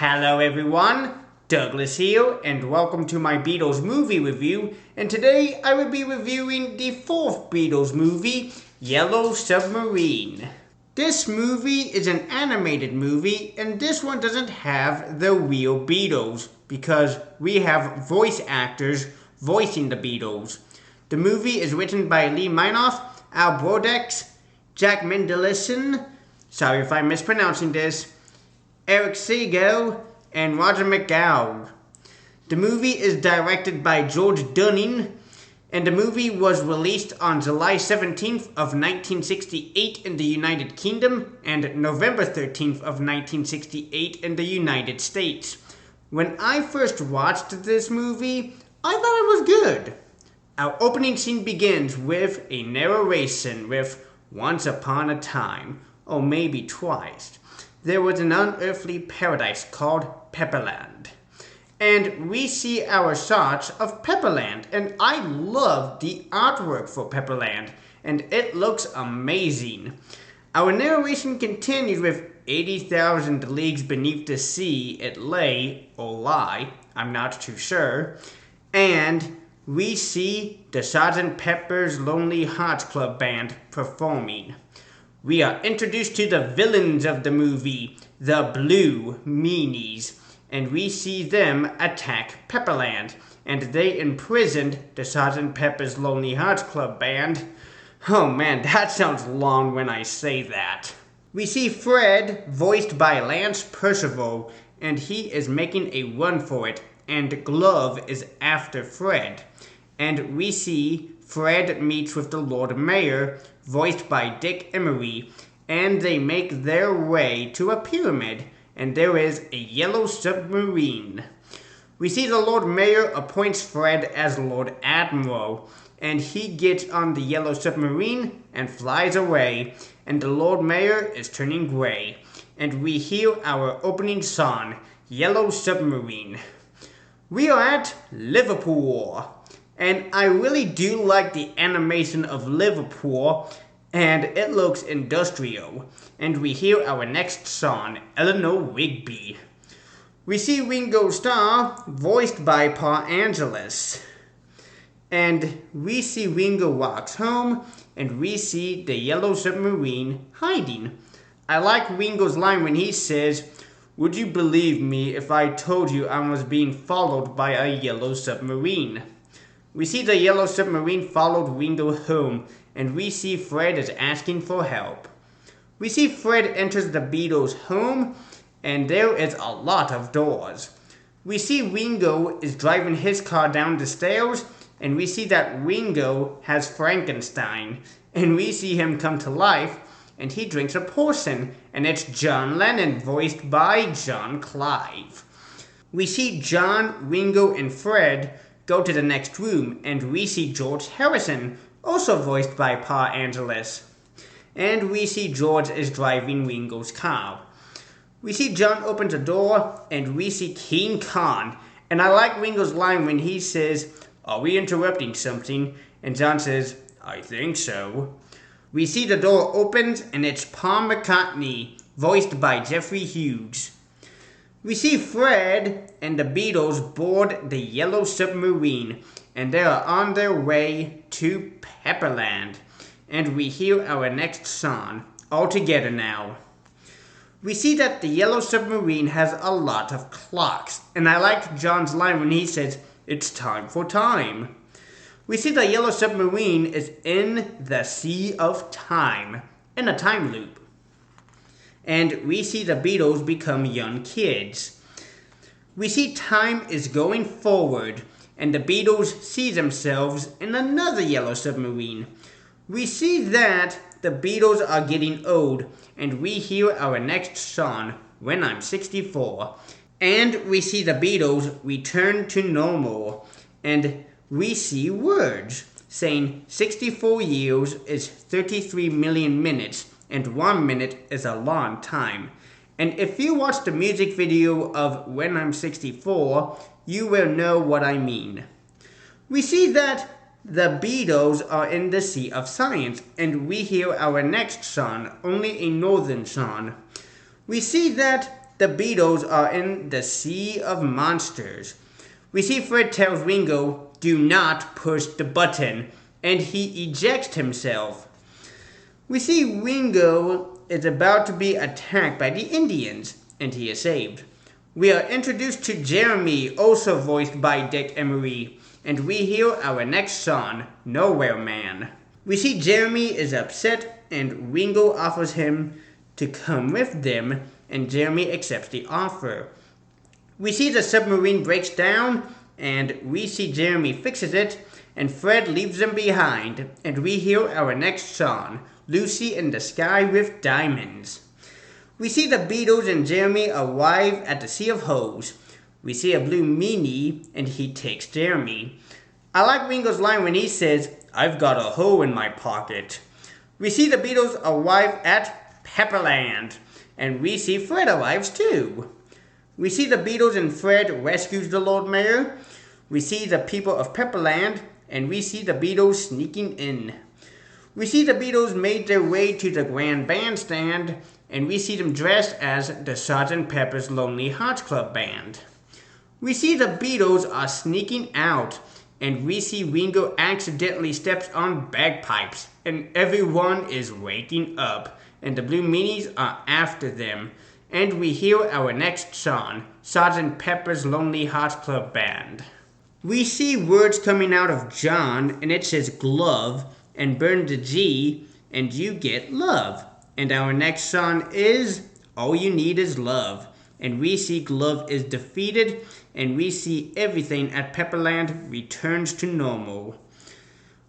Hello everyone, Douglas here, and welcome to my Beatles movie review, and today I will be reviewing the fourth Beatles movie, Yellow Submarine. This movie is an animated movie, and this one doesn't have the real Beatles, because we have voice actors voicing the Beatles. The movie is written by Lee Minoff, Broadax, Jack Mendelsohn, sorry if I'm mispronouncing this, Eric Segal, and Roger McGough. The movie is directed by George Dunning, and the movie was released on July 17th of 1968 in the United Kingdom and November 13th of 1968 in the United States. When I first watched this movie, I thought it was good. Our opening scene begins with a narration with "Once upon a time," or maybe twice, there was an unearthly paradise called Pepperland. And we see our shots of Pepperland, and I love the artwork for Pepperland, and it looks amazing. Our narration continues with 80,000 leagues beneath the sea it lay, or lie, I'm not too sure, and we see the Sgt. Pepper's Lonely Hearts Club Band performing. We are introduced to the villains of the movie, the Blue Meanies, and we see them attack Pepperland, and they imprisoned the Sgt. Pepper's Lonely Hearts Club Band. Oh man, that sounds long when I say that. We see Fred, voiced by Lance Percival, and he is making a run for it, and Glove is after Fred. And we see Fred meets with the Lord Mayor, voiced by Dick Emery, and they make their way to a pyramid, and there is a yellow submarine. We see the Lord Mayor appoints Fred as Lord Admiral, and he gets on the yellow submarine and flies away, and the Lord Mayor is turning gray, and we hear our opening song, Yellow Submarine. We are at Liverpool. And I really do like the animation of Liverpool, and it looks industrial. And we hear our next song, Eleanor Rigby. We see Ringo Starr, voiced by Angelis. And we see Ringo walks home, and we see the yellow submarine hiding. I like Ringo's line when he says, "Would you believe me if I told you I was being followed by a yellow submarine?" We see the yellow submarine followed Ringo home, and we see Fred is asking for help. We see Fred enters the Beatles' home, and there is a lot of doors. We see Ringo is driving his car down the stairs, and we see that Ringo has Frankenstein, and we see him come to life, and he drinks a potion, and it's John Lennon, voiced by Clive. We see John, Ringo, and Fred go to the next room, and we see George Harrison, also voiced by Angelis. And we see George is driving Ringo's car. We see John opens a door, and we see King Kong. And I like Ringo's line when he says, "Are we interrupting something?" And John says, "I think so." We see the door opens, and it's Paul McCartney, voiced by Geoffrey Hughes. We see Fred and the Beatles board the yellow submarine, and they are on their way to Pepperland. And we hear our next song, all together now. We see that the yellow submarine has a lot of clocks, and I like John's line when he says, "It's time for time." We see the yellow submarine is in the sea of time, in a time loop. And we see the Beatles become young kids. We see time is going forward, and the Beatles see themselves in another yellow submarine. We see that the Beatles are getting old, and we hear our next song, When I'm 64. And we see the Beatles return to normal, and we see words saying 64 years is 33 million minutes, and 1 minute is a long time. And if you watch the music video of When I'm 64, you will know what I mean. We see that the Beatles are in the Sea of Science, and we hear our next song, Only a Northern Song. We see that the Beatles are in the Sea of Monsters. We see Fred tells Ringo, "Do not push the button," and he ejects himself. We see Ringo is about to be attacked by the Indians, and he is saved. We are introduced to Jeremy, also voiced by Dick Emery, and we hear our next song, Nowhere Man. We see Jeremy is upset, and Ringo offers him to come with them, and Jeremy accepts the offer. We see the submarine breaks down, and we see Jeremy fixes it, and Fred leaves them behind, and we hear our next song, Lucy in the Sky with Diamonds. We see the Beatles and Jeremy arrive at the Sea of Hoes. We see a blue meanie, and he takes Jeremy. I like Ringo's line when he says, "I've got a hoe in my pocket." We see the Beatles arrive at Pepperland, and we see Fred arrives too. We see the Beatles and Fred rescues the Lord Mayor. We see the people of Pepperland, and we see the Beatles sneaking in. We see the Beatles made their way to the Grand Bandstand, and we see them dressed as the Sgt. Pepper's Lonely Hearts Club Band. We see the Beatles are sneaking out, and we see Ringo accidentally steps on bagpipes, and everyone is waking up, and the Blue Meanies are after them, and we hear our next song, Sgt. Pepper's Lonely Hearts Club Band. We see words coming out of John, and it says glove, and burn the G, and you get love. And our next song is All You Need Is Love. And we see Glove is defeated, and we see everything at Pepperland returns to normal.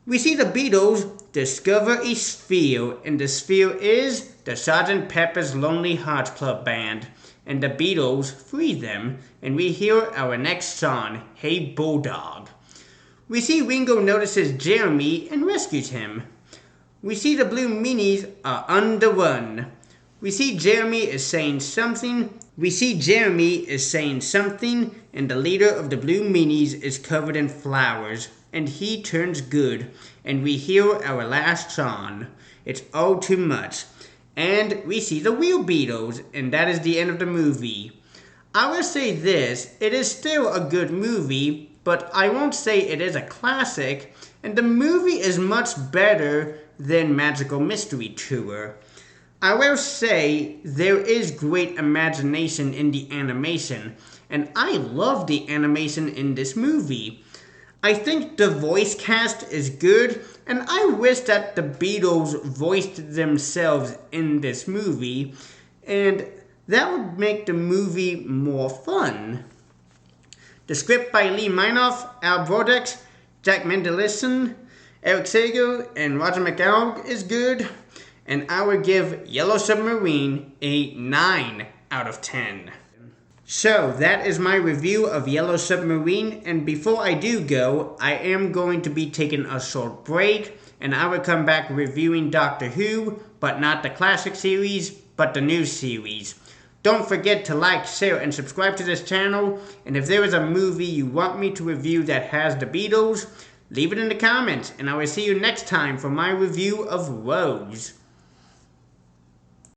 We see the Beatles discover a sphere, and the sphere is the Sgt. Pepper's Lonely Hearts Club Band. And the Beatles free them, and we hear our next song, Hey Bulldog. We see Ringo notices Jeremy and rescues him. We see the Blue Meanies are on the run. We see Jeremy is saying something, and the leader of the Blue Meanies is covered in flowers, and he turns good, and we hear our last song, It's All Too Much, and we see the real Beatles, and that is the end of the movie. I will say this, it is still a good movie, but I won't say it is a classic, and the movie is much better than Magical Mystery Tour. I will say there is great imagination in the animation, and I love the animation in this movie. I think the voice cast is good, and I wish that the Beatles voiced themselves in this movie, and that would make the movie more fun. The script by Lee Minoff, Al Broadax, Jack Mendelsohn, Eric Sager, and Roger McGough is good, and I would give Yellow Submarine a 9 out of 10. So, that is my review of Yellow Submarine, and before I do go, I am going to be taking a short break, and I will come back reviewing Doctor Who, but not the classic series, but the new series. Don't forget to like, share, and subscribe to this channel, and if there is a movie you want me to review that has the Beatles, leave it in the comments, and I will see you next time for my review of Rose.